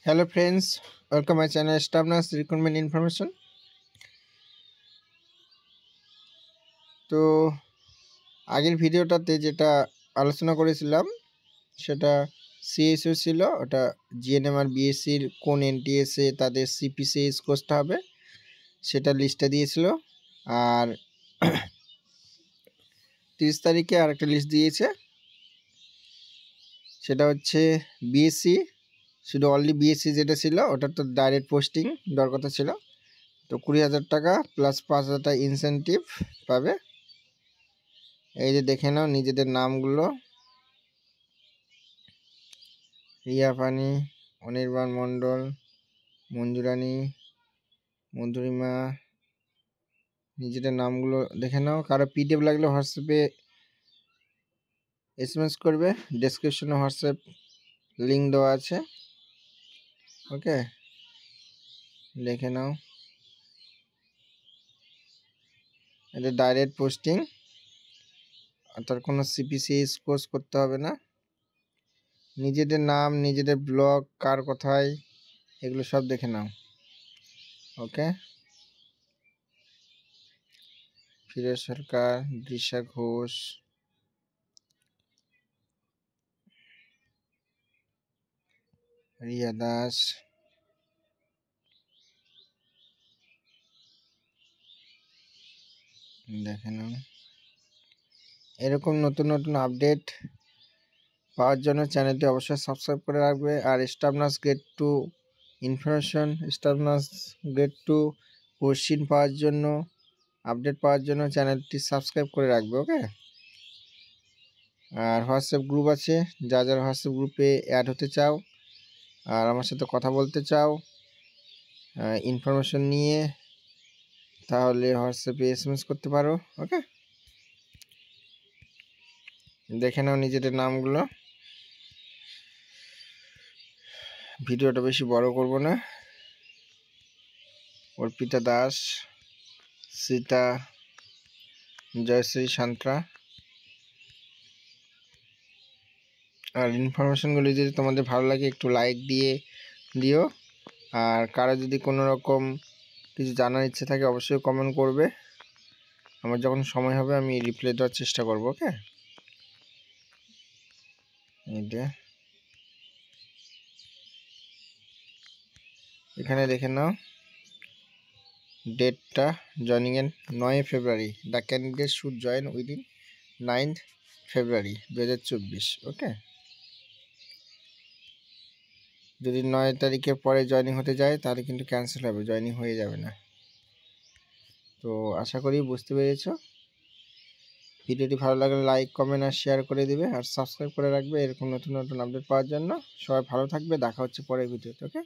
Hello friends, welcome my channel Staff Nurse Recruitment Information। তো আগের ভিডিওটাতে যেটা আলোচনা করেছিলাম সেটা সিএসও ছিল, ওটা জিএনএম আর বিএসসির কোন এনটিএসে তাদের সিপিসিএস কোর্সটা হবে সেটা লিস্টটা দিয়েছিল। আর 30 তারিখে আরেকটা লিস্ট দিয়েছে, সেটা হচ্ছে বিএসসি, শুধু অনলি বিএসসি যেটা ছিল ওটা তো ডাইরেক্ট পোস্টিং দেওয়ার কথা ছিল। তো 20,000 টাকা প্লাস 5,000 টাকা ইনসেন্টিভ পাবে। এই যে দেখে নাও নিজেদের নামগুলো, রিয়া পানি, অনির্বাণ মণ্ডল, মঞ্জুরানী, মধুরিমা, নিজেদের নামগুলো দেখে নাও। কারো পিডিএফ লাগলে হোয়াটসঅ্যাপে এসএমএস করবে, ডেসক্রিপশনে হোয়াটসঅ্যাপ লিঙ্ক দেওয়া আছে। ওকে, দেখে নাও। এটা ডাইরেক্ট পোস্টিং, তার কোনো সিপিসিএস কোর্স করতে হবে না। নিজেদের নাম, নিজেদের ব্লগ, কার কোথায়, এগুলো সব দেখে নাও। ওকে, ফিরোজ সরকার, দৃশা ঘোষ, রিয়া দাস, দেখে নাও। এরকম নতুন নতুন আপডেট পাওয়ার জন্য চ্যানেলটি অবশ্যই সাবস্ক্রাইব করে রাখবে। আর staff nurse grade 2 information, staff nurse grade 2 question পাওয়ার জন্য, আপডেট পাওয়ার জন্য চ্যানেলটি সাবস্ক্রাইব করে রাখবে। ওকে, আর হোয়াটসঅ্যাপ গ্রুপ আছে, যারা হোয়াটসঅ্যাপ গ্রুপে অ্যাড হতে চাও আর আমার সাথে কথা বলতে চাও ইনফরমেশন নিয়ে, তাহলে হোয়াটসঅ্যাপে এসএমএস করতে পারো। ওকে, দেখে নাও নিজেদের নামগুলো। ভিডিওটা বেশি বড় করব না। অর্পিতা দাস, সীতা, জয়শ্রী সান্ত্রা। আর ইনফরমেশনগুলি যদি তোমাদের ভালো লাগে একটু লাইক দিয়ে দিও। আর কারো যদি কোনো রকম কিছু জানার ইচ্ছে থাকে অবশ্যই কমেন্ট করবে, আমার যখন সময় হবে আমি রিপ্লাই দেওয়ার চেষ্টা করব। ওকে, এইটা এখানে দেখে নাও ডেটটা, জয়নিং এর 9 ফেব্রুয়ারি। The candidate should join within 9th February 2024। Okay, যদি 9 তারিখের পরে জয়েনিং হতে যায় তাহলে কিন্তু ক্যান্সেল হবে, জয়েনিং হয়ে যাবে না। তো আশা করি বুঝতে পেরেছো। ভিডিওটি ভালো লাগলে লাইক, কমেন্ট আর শেয়ার করে দিবে, আর সাবস্ক্রাইব করে রাখবে এরকম নতুন নতুন আপডেট পাওয়ার জন্য। সবাই ভালো থাকবে, দেখা হচ্ছে পরের ভিডিওতে। ওকে।